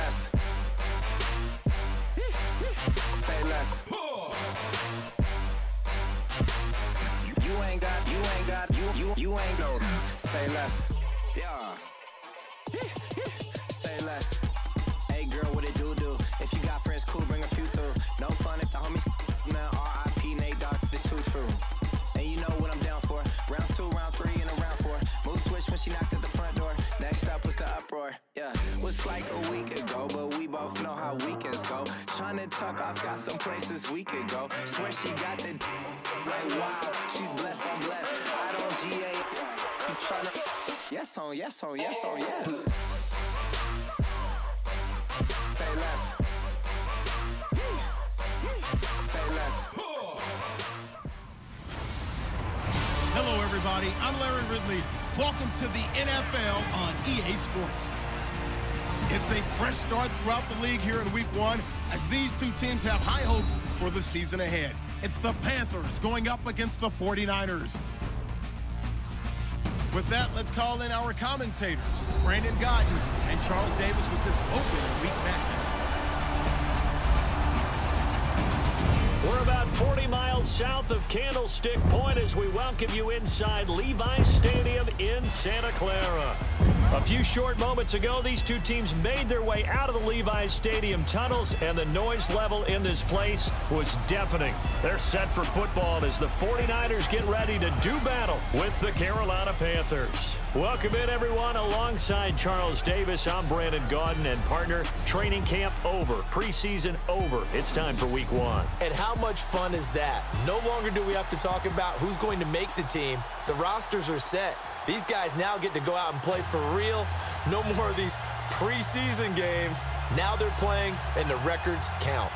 less. Say less. You ain't go. Say less. Yeah. Say less. Hey girl, what it do? If you got friends, cool, bring a few through. No fun if the homies now R.I.P. Nate Dogg, this too true. And you know what I'm down for. Round 2, round 3, and a round 4. Mood switch when she knocked at the front door. Next up was the uproar. Yeah, was like a week ago, but we both know how weekends go. Tryna tuck off, got some places we could go. Swear she got the like wow, she's blessed, I'm blessed. I don't GA. You tryna yes on yes. Say less. Say less. Hello, everybody. I'm Larry Ridley. Welcome to the NFL on EA Sports. It's a fresh start throughout the league here in Week 1 as these two teams have high hopes for the season ahead. It's the Panthers going up against the 49ers. With that, let's call in our commentators, Brandon Godden and Charles Davis, with this opening week matchup. We're about 40 miles south of Candlestick Point as we welcome you inside Levi's Stadium in Santa Clara. A few short moments ago, these two teams made their way out of the Levi's Stadium tunnels, and the noise level in this place was deafening. They're set for football as the 49ers get ready to do battle with the Carolina Panthers. Welcome in, everyone. Alongside Charles Davis, I'm Brandon Godden, and partner, training camp over, preseason over. It's time for Week 1. And how much fun is that? No longer do we have to talk about who's going to make the team. The rosters are set. These guys now get to go out and play for real. No more of these preseason games. Now they're playing, and the records count.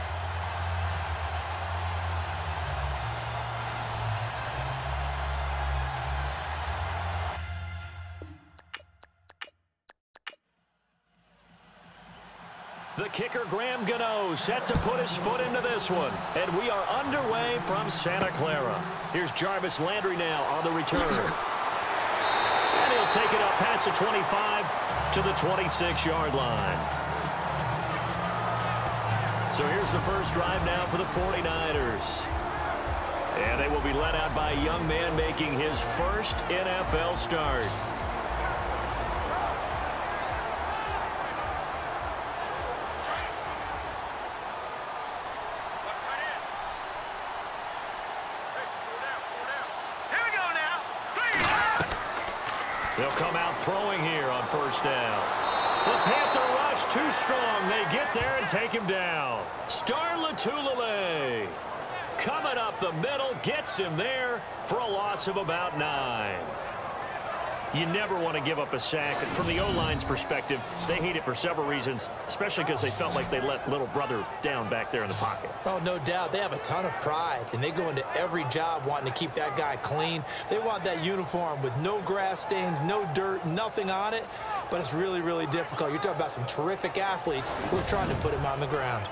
The kicker, Graham Gano, set to put his foot into this one. And we are underway from Santa Clara. Here's Jarvis Landry now on the return. And he'll take it up past the 25 to the 26-yard line. So here's the first drive now for the 49ers. And they will be led out by a young man making his first NFL start. They'll come out throwing here on first down. The Panther rush too strong. They get there and take him down. Star Latulippe coming up the middle, gets him there for a loss of about 9. You never want to give up a sack. And from the O-line's perspective, they hate it for several reasons, especially because they felt like they let little brother down back there in the pocket. Oh, no doubt. They have a ton of pride, and they go into every job wanting to keep that guy clean. They want that uniform with no grass stains, no dirt, nothing on it. But it's really, really difficult. You're talking about some terrific athletes who are trying to put him on the ground.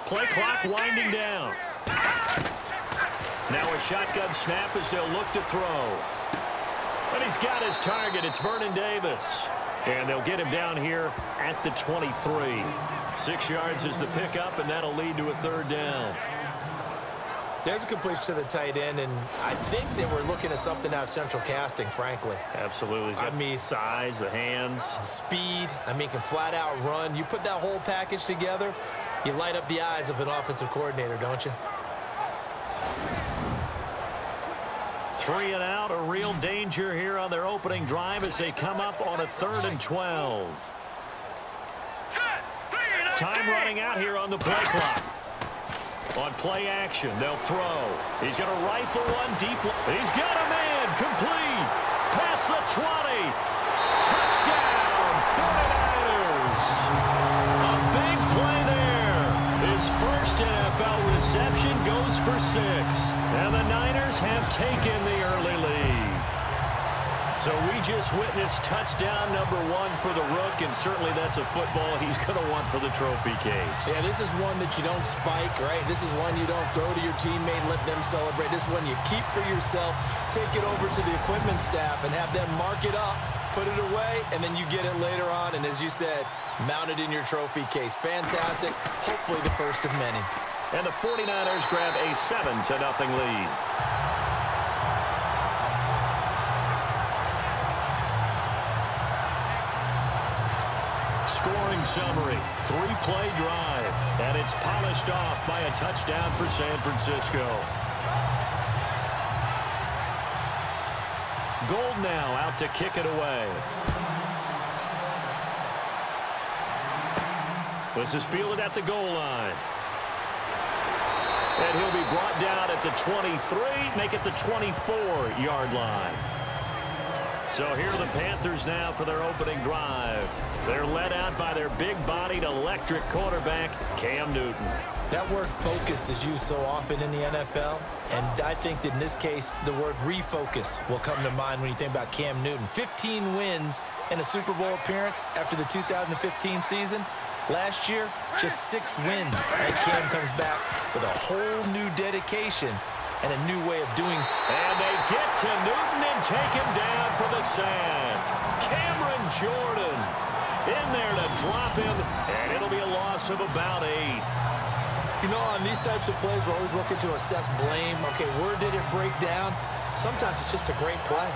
Play clock winding down. Now a shotgun snap as they'll look to throw. But he's got his target. It's Vernon Davis. And they'll get him down here at the 23. 6 yards is the pickup, and that'll lead to a third down. There's a completion to the tight end, and I think they were looking at something out of Central Casting, frankly. Absolutely. I mean, size, the hands. Speed. I mean, can flat out run. You put that whole package together, you light up the eyes of an offensive coordinator, don't you? 3 and out, a real danger here on their opening drive as they come up on a 3rd and 12. Time running out here on the play clock. On play action, they'll throw. He's going to rifle one deep. He's got a man complete. Past the 20. Touchdown, 49ers. A big play there. His first NFL reception goes for 6. And the Niners have taken the early lead. So we just witnessed touchdown number 1 for the Rook, and certainly that's a football he's going to want for the trophy case. Yeah, this is one that you don't spike, right? This is one you don't throw to your teammate and let them celebrate. This is one you keep for yourself, take it over to the equipment staff and have them mark it up, put it away, and then you get it later on, and as you said, mount it in your trophy case. Fantastic. Hopefully the first of many. And the 49ers grab a 7-0 lead. Scoring summary, 3-play drive, and it's polished off by a touchdown for San Francisco. Gold now out to kick it away. This is fielded at the goal line. And he'll be brought down at the 23, make it the 24-yard line. So here are the Panthers now for their opening drive. They're led out by their big-bodied electric quarterback, Cam Newton. That word focus is used so often in the NFL, and I think that in this case, the word refocus will come to mind when you think about Cam Newton. 15 wins in a Super Bowl appearance after the 2015 season. Last year, just 6 wins, and Cam comes back with a whole new dedication and a new way of doing. And they get to Newton and take him down for the sack. Cameron Jordan in there to drop him, and it'll be a loss of about 8. You know, on these types of plays, we're always looking to assess blame. Okay, where did it break down? Sometimes it's just a great play.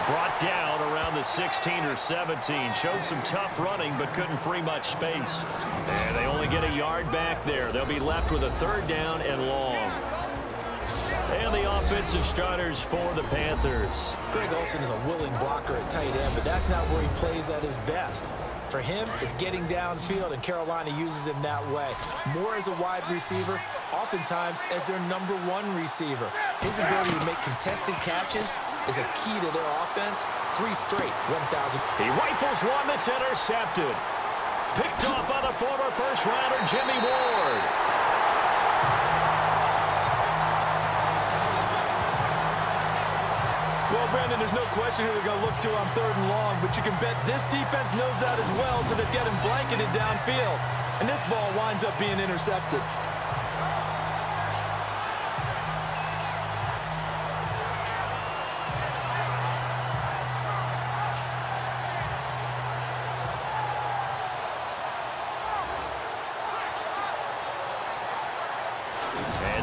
Brought down around the 16 or 17. Showed some tough running, but couldn't free much space. And they only get a yard back there. They'll be left with a 3rd down and long. And the offensive starters for the Panthers. Greg Olsen is a willing blocker at tight end, but that's not where he plays at his best. For him, it's getting downfield, and Carolina uses him that way. More as a wide receiver, oftentimes as their #1 receiver. His ability to make contested catches is a key to their offense. 3 straight 1,000. He rifles one that's intercepted. Picked off by the former first-rounder Jimmy Ward. Well, Brandon, there's no question who they're going to look to on 3rd and long, but you can bet this defense knows that as well, so they're getting blanketed downfield. And this ball winds up being intercepted.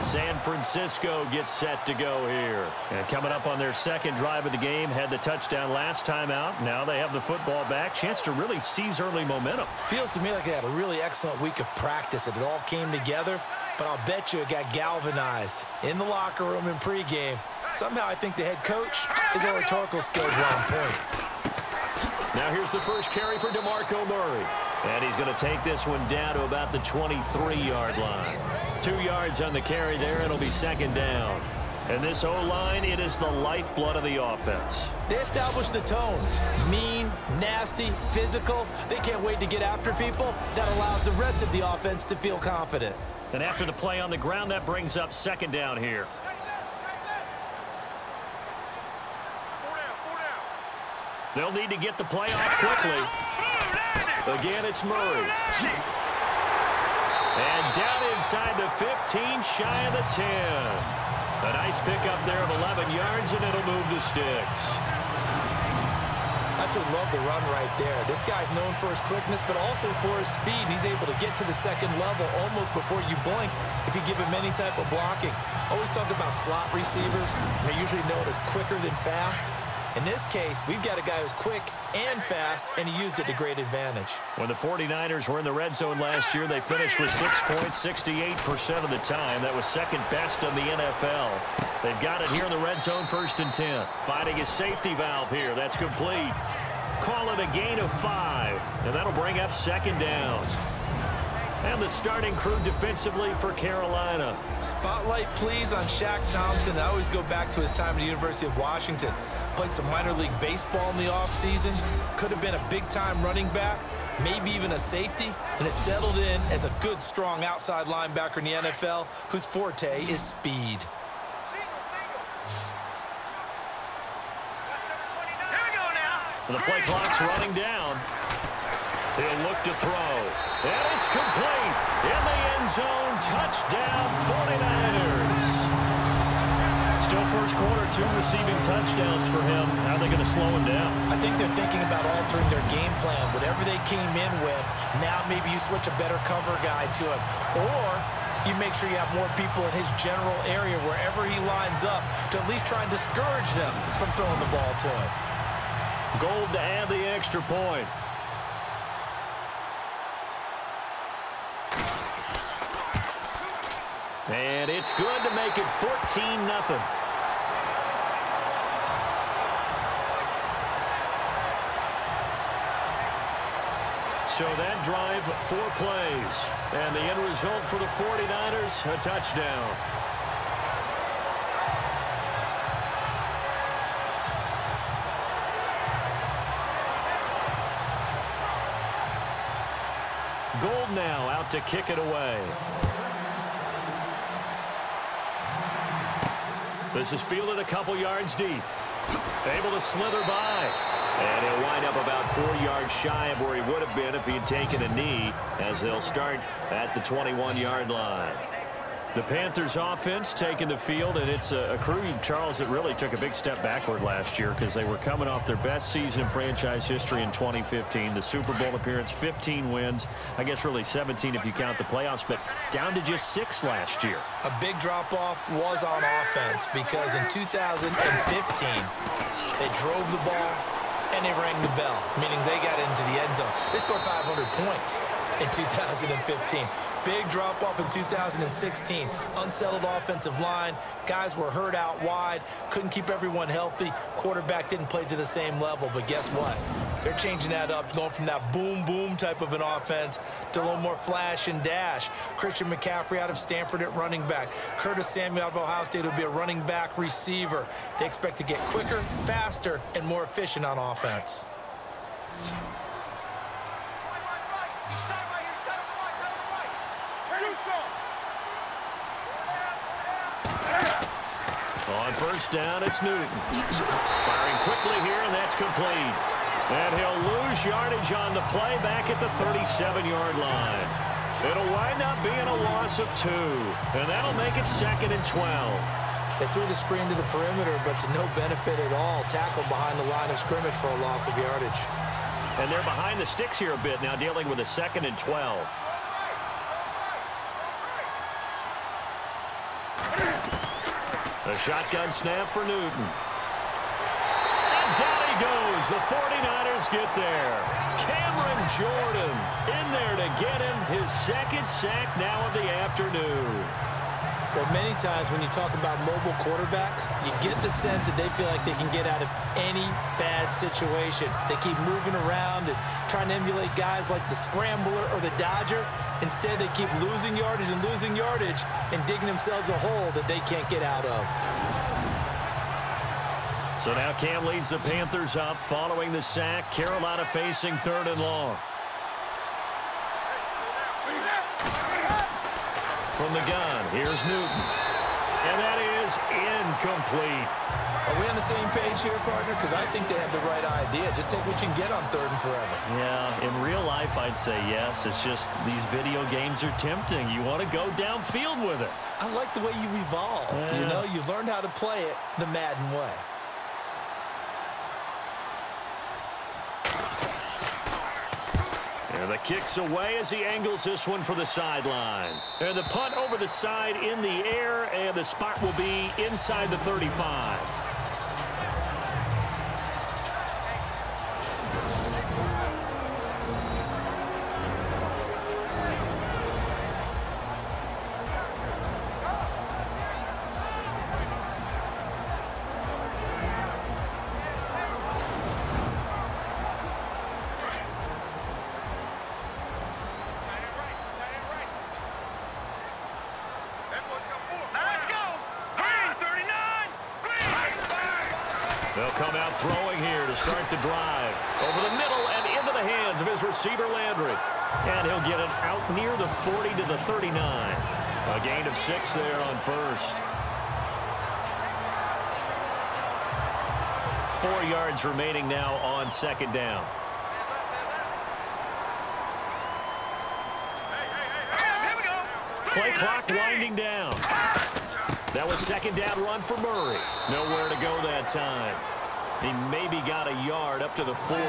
San Francisco gets set to go here. And coming up on their 2nd drive of the game, had the touchdown last time out. Now they have the football back. Chance to really seize early momentum. Feels to me like they had a really excellent week of practice, and it all came together. But I'll bet you it got galvanized in the locker room in pregame. Somehow I think the head coach, his oratorical skills were on point. Now here's the first carry for DeMarco Murray. And he's going to take this one down to about the 23-yard line. 2 yards on the carry there. It'll be 2nd down. And this O-line, it is the lifeblood of the offense. They established the tone. Mean, nasty, physical. They can't wait to get after people. That allows the rest of the offense to feel confident. And after the play on the ground, that brings up 2nd down here. They'll need to get the play off quickly. Again, it's Murray. And down inside the 15, shy of the 10. A nice pickup there of 11 yards, and it'll move the sticks. I should love the run right there. This guy's known for his quickness, but also for his speed. He's able to get to the 2nd level almost before you blink if you give him any type of blocking. Always talk about slot receivers. They're usually known as quicker than fast. In this case, we've got a guy who's quick and fast, and he used it to great advantage. When the 49ers were in the red zone last year, they finished with 6 points 68% of the time. That was 2nd best in the NFL. They've got it here in the red zone, 1st and 10. Finding a safety valve here. That's complete. Call it a gain of 5, and that'll bring up 2nd down. And the starting crew defensively for Carolina. Spotlight, please, on Shaq Thompson. I always go back to his time at the University of Washington. Played some minor league baseball in the offseason. Could have been a big-time running back, maybe even a safety, and has settled in as a good, strong outside linebacker in the NFL whose forte is speed. The play clock's running down. He'll look to throw. And it's complete. In the end zone. Touchdown, 49ers. Still first quarter, 2 receiving touchdowns for him. How are they going to slow him down? I think they're thinking about altering their game plan. Whatever they came in with, now maybe you switch a better cover guy to him. Or you make sure you have more people in his general area wherever he lines up to at least try and discourage them from throwing the ball to him. Gold to add the extra point. And it's good to make it 14-0. So that drive, 4 plays. And the end result for the 49ers, a touchdown. Gold now out to kick it away. This is fielded a couple yards deep. Able to slither by. And he'll wind up about 4 yards shy of where he would have been if he had taken a knee, as they'll start at the 21-yard line. The Panthers offense taking the field, and it's a crew, Charles, that really took a big step backward last year because they were coming off their best season in franchise history in 2015. The Super Bowl appearance, 15 wins. I guess really 17 if you count the playoffs, but down to just 6 last year. A big drop-off was on offense because in 2015, they drove the ball and they rang the bell, meaning they got into the end zone. They scored 500 points in 2015. Big drop-off in 2016. Unsettled offensive line. Guys were hurt out wide. Couldn't keep everyone healthy. Quarterback didn't play to the same level. But guess what? They're changing that up, going from that boom-boom type of an offense to a little more flash and dash. Christian McCaffrey out of Stanford at running back. Curtis Samuel out of Ohio State will be a running back receiver. They expect to get quicker, faster, and more efficient on offense. On first down, it's Newton. Firing quickly here, and that's complete. And he'll lose yardage on the play back at the 37-yard line. It'll wind up being a loss of 2, and that'll make it 2nd and 12. They threw the screen to the perimeter, but to no benefit at all. Tackled behind the line of scrimmage for a loss of yardage. And they're behind the sticks here a bit now, dealing with a 2nd and 12. A shotgun snap for Newton. And down he goes. The 49ers get there. Cameron Jordan in there to get him his 2nd sack now of the afternoon. Well, many times when you talk about mobile quarterbacks, you get the sense that they feel like they can get out of any bad situation. They keep moving around and trying to emulate guys like the Scrambler or the Dodger. Instead, they keep losing yardage and digging themselves a hole that they can't get out of. So now Cam leads the Panthers up following the sack. Carolina facing 3rd and long. From the gun, here's Newton. And that is incomplete. Are we on the same page here, partner? Because I think they have the right idea. Just take what you can get on 3rd and forever. Yeah, in real life, I'd say yes. It's just these video games are tempting. You want to go downfield with it. I like the way you've evolved. Yeah. You know, you've learned how to play it the Madden way. And the kick's away as he angles this one for the sideline. And the punt over the side in the air, and the spot will be inside the 35. come out throwing here to start the drive. Over the middle and into the hands of his receiver, Landry. And he'll get it out near the 40 to the 39. A gain of 6 there on first. 4 yards remaining now on second down. Play clock winding down. That was second down run for Murray. Nowhere to go that time. He maybe got a yard up to the 40.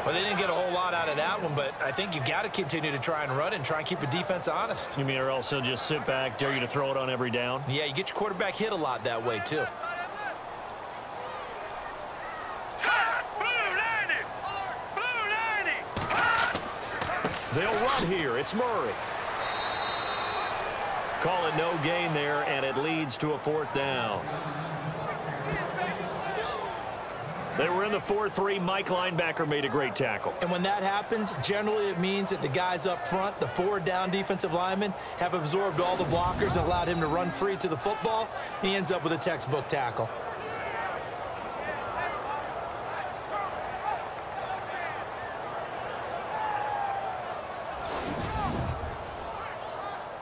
Well, they didn't get a whole lot out of that one, but I think you've got to continue to try and run and try and keep the defense honest. You mean or else he'll just sit back, dare you to throw it on every down? Yeah, you get your quarterback hit a lot that way, too. They'll run here. It's Murray. Call it no gain there, and it leads to a 4th down. They were in the 4-3. Mike linebacker made a great tackle. And when that happens, generally it means that the guys up front, the 4-down defensive linemen, have absorbed all the blockers and allowed him to run free to the football. He ends up with a textbook tackle.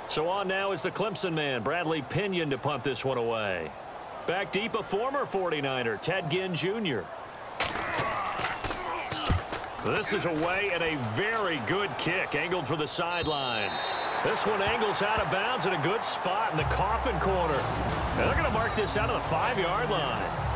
So on now is the Clemson man, Bradley Pinion, to punt this one away. Back deep, a former 49er, Ted Ginn Jr. This is away and a very good kick, angled for the sidelines. This one angles out of bounds in a good spot in the coffin corner. And they're going to mark this out of the 5-yard line.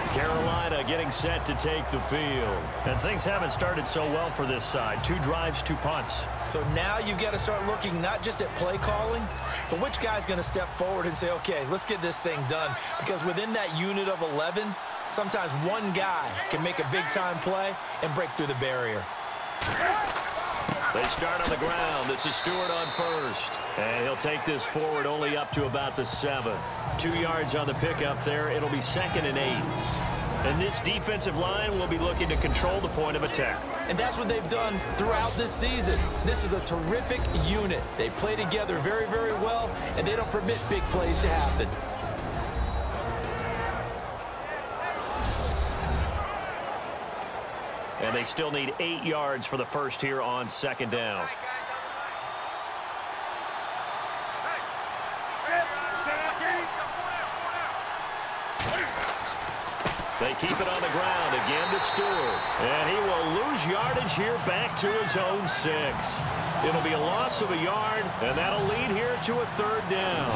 Carolina getting set to take the field. And things haven't started so well for this side. 2 drives, 2 punts. So now you've got to start looking not just at play calling, but which guy's going to step forward and say, okay, let's get this thing done. Because within that unit of 11, sometimes one guy can make a big-time play and break through the barrier. They start on the ground. This is Stewart on first. And he'll take this forward only up to about the 7. 2 yards on the pickup there. It'll be 2nd and 8. And this defensive line will be looking to control the point of attack. And that's what they've done throughout this season. This is a terrific unit. They play together very, very well, and they don't permit big plays to happen. And they still need 8 yards for the first here on second down. They keep it on the ground again to Stewart. And he will lose yardage here back to his own 6. It'll be a loss of a yard, and that'll lead here to a 3rd down.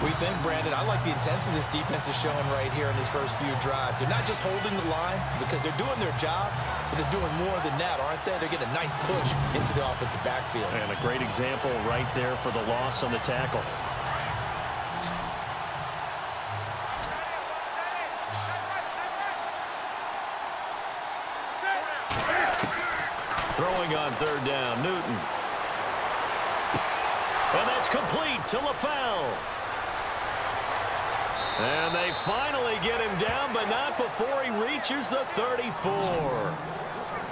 We think, Brandon, I like the intensity this defense is showing right here in these first few drives. They're not just holding the line because they're doing their job, but they're doing more than that, aren't they? They're getting a nice push into the offensive backfield. And a great example right there for the loss on the tackle. Throwing on 3rd down, Newton. And that's complete to LaFell. And they finally get him down, but not before he reaches the 34.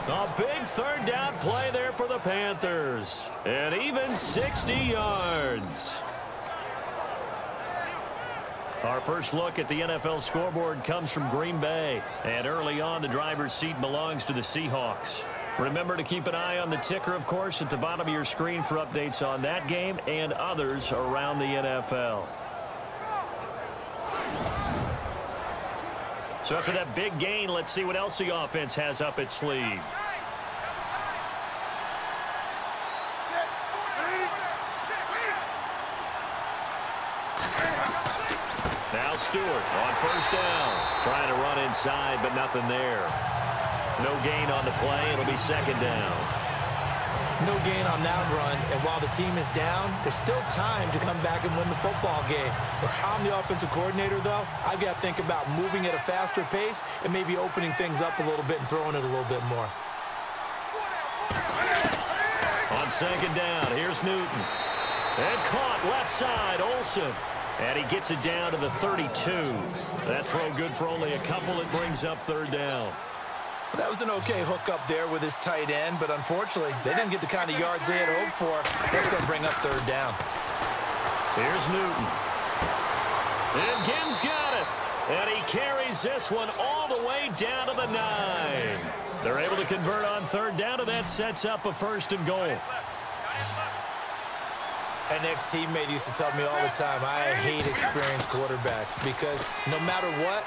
A big 3rd down play there for the Panthers. And even 60 yards. Our first look at the NFL scoreboard comes from Green Bay. And early on, the driver's seat belongs to the Seahawks. Remember to keep an eye on the ticker, of course, at the bottom of your screen for updates on that game and others around the NFL. So after that big gain, let's see what else the offense has up its sleeve. Now Stewart on 1st down. Trying to run inside, but nothing there. No gain on the play. It'll be 2nd down. No gain on that run, and while the team is down, there's still time to come back and win the football game. If I'm the offensive coordinator, though, I've got to think about moving at a faster pace and maybe opening things up a little bit and throwing it a little bit more. On 2nd down, here's Newton. And caught left side, Olsen. And he gets it down to the 32. That throw good for only a couple. It brings up 3rd down. That was an okay hook up there with his tight end, but unfortunately, they didn't get the kind of yards they had hoped for. That's going to bring up 3rd down. Here's Newton. And Gibbs got it. And he carries this one all the way down to the 9. They're able to convert on third down, and that sets up a 1st and goal. An ex-teammate used to tell me all the time, I hate experienced quarterbacks because no matter what,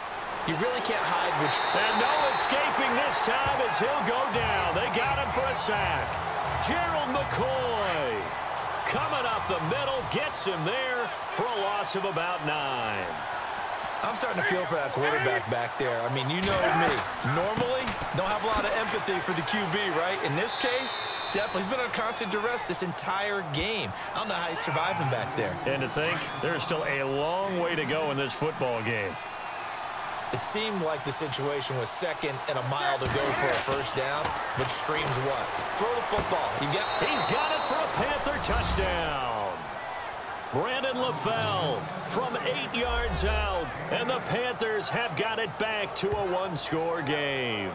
you really can't hide which. And no escaping this time as he'll go down. They got him for a sack. Gerald McCoy coming up the middle, gets him there for a loss of about 9. I'm starting to feel for that quarterback back there. I mean, you know me. Normally, don't have a lot of empathy for the QB, right? In this case, definitely. He's been under constant duress this entire game. I don't know how he's surviving back there. And to think, there's still a long way to go in this football game. It seemed like the situation was 2nd and a mile to go for a 1st down, which screams what? Throw the football. He's got it for a Panther touchdown. Brandon LaFell from 8 yards out, and the Panthers have got it back to a 1-score game.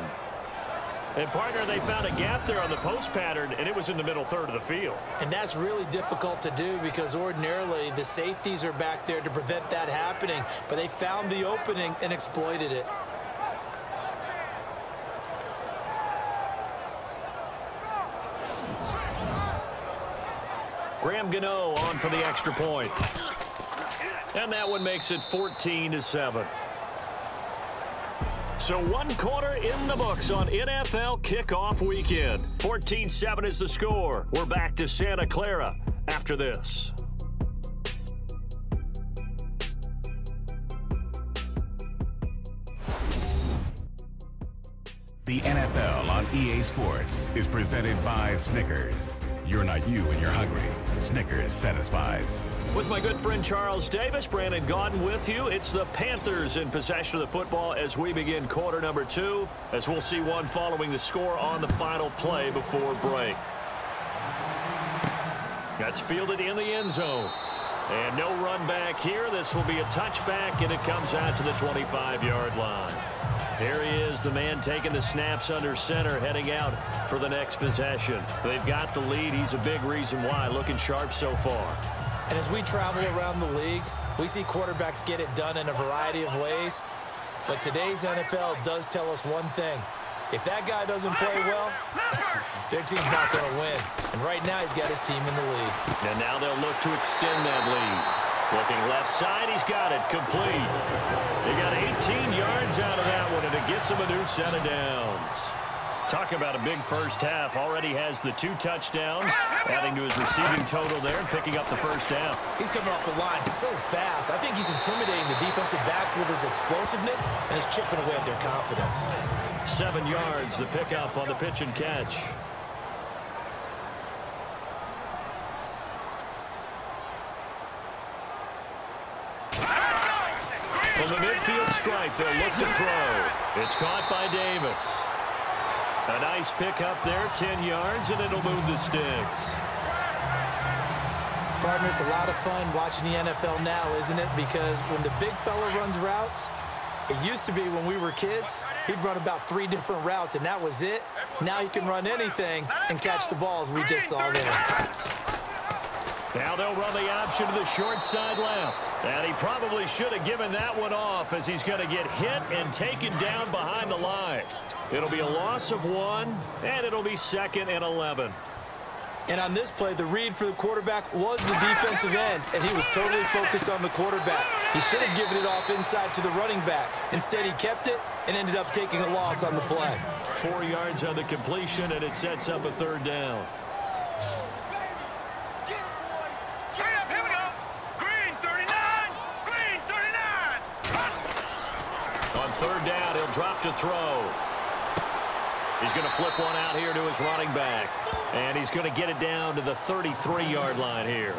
And, partner, they found a gap there on the post pattern, and it was in the middle third of the field. And that's really difficult to do because ordinarily the safeties are back there to prevent that happening, but they found the opening and exploited it. Graham Gano on for the extra point. And that one makes it 14-7. So 1 quarter in the books on NFL kickoff weekend. 14-7 is the score. We're back to Santa Clara after this. The NFL on EA Sports is presented by Snickers. You're not you and you're hungry. Snickers satisfies. With my good friend Charles Davis, Brandon Gaudin with you. It's the Panthers in possession of the football as we begin quarter number 2, as we'll see one following the score on the final play before break. That's fielded in the end zone. And no run back here. This will be a touchback, and it comes out to the 25-yard line. There he is, the man taking the snaps under center, heading out for the next possession. They've got the lead. He's a big reason why, looking sharp so far. And as we travel around the league, we see quarterbacks get it done in a variety of ways. But today's NFL does tell us one thing. If that guy doesn't play well, their team's not going to win. And right now, he's got his team in the lead. And now they'll look to extend that lead. Looking left side, he's got it complete. He got 18 yards out of that one, and it gets him a new set of downs. Talk about a big first half. Already has the 2 touchdowns, adding to his receiving total there and picking up the first down. He's coming off the line so fast. I think he's intimidating the defensive backs with his explosiveness, and he's chipping away at their confidence. 7 yards, the pickup on the pitch and catch. From the midfield stripe, they'll look to throw. It's caught by Davis. A nice pickup there, 10 yards, and it'll move the sticks. Partner, it's a lot of fun watching the NFL now, isn't it? Because when the big fella runs routes, it used to be when we were kids, he'd run about 3 different routes, and that was it. Now he can run anything and catch the balls we just saw there. Now they'll run the option to the short side left. And he probably should have given that one off as he's going to get hit and taken down behind the line. It'll be a loss of 1, and it'll be 2nd and 11. And on this play, the read for the quarterback was the defensive end, and he was totally focused on the quarterback. He should have given it off inside to the running back. Instead, he kept it and ended up taking a loss on the play. 4 yards on the completion, and it sets up a 3rd down. On 3rd down, he'll drop to throw. He's going to flip one out here to his running back. And he's going to get it down to the 33-yard line here.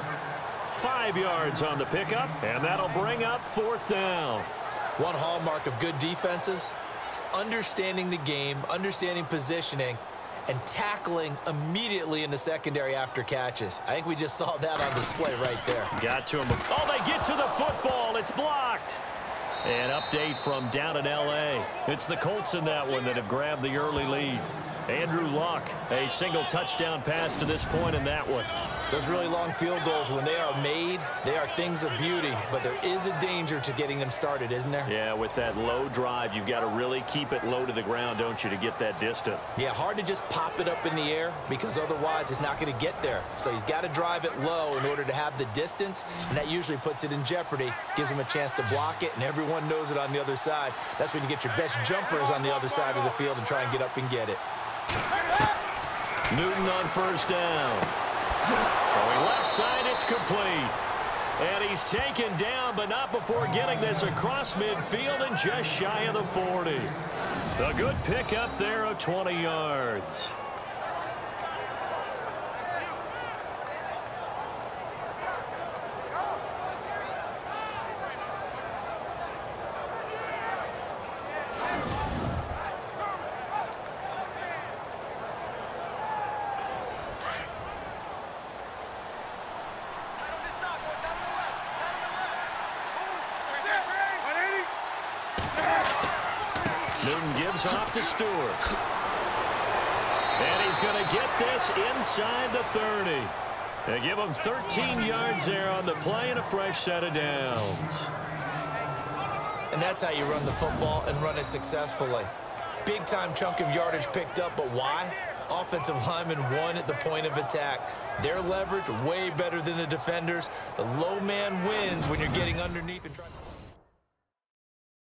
5 yards on the pickup, and that'll bring up 4th down. One hallmark of good defenses is understanding the game, understanding positioning, and tackling immediately in the secondary after catches. I think we just saw that on display right there. Got to him. Oh, they get to the football. It's blocked. An update from down in L.A. It's the Colts in that one that have grabbed the early lead. Andrew Luck, a single touchdown pass to this point in that one. Those really long field goals, when they are made, they are things of beauty, but there is a danger to getting them started, isn't there? Yeah, with that low drive, you've got to really keep it low to the ground, don't you, to get that distance. Yeah, hard to just pop it up in the air because otherwise it's not going to get there. So he's got to drive it low in order to have the distance, and that usually puts it in jeopardy, gives him a chance to block it, and everyone knows it on the other side. That's when you get your best jumpers on the other side of the field and try and get up and get it. Newton on first down. Throwing left side, it's complete. And he's taken down, but not before getting this across midfield and just shy of the 40. A good pickup there of 20 yards. Newton gives off to Stewart. And he's going to get this inside the 30. They give him 13 yards there on the play and a fresh set of downs. And that's how you run the football and run it successfully. Big-time chunk of yardage picked up, but why? Offensive linemen won at the point of attack. Their leverage way better than the defenders. The low man wins when you're getting underneath and trying to...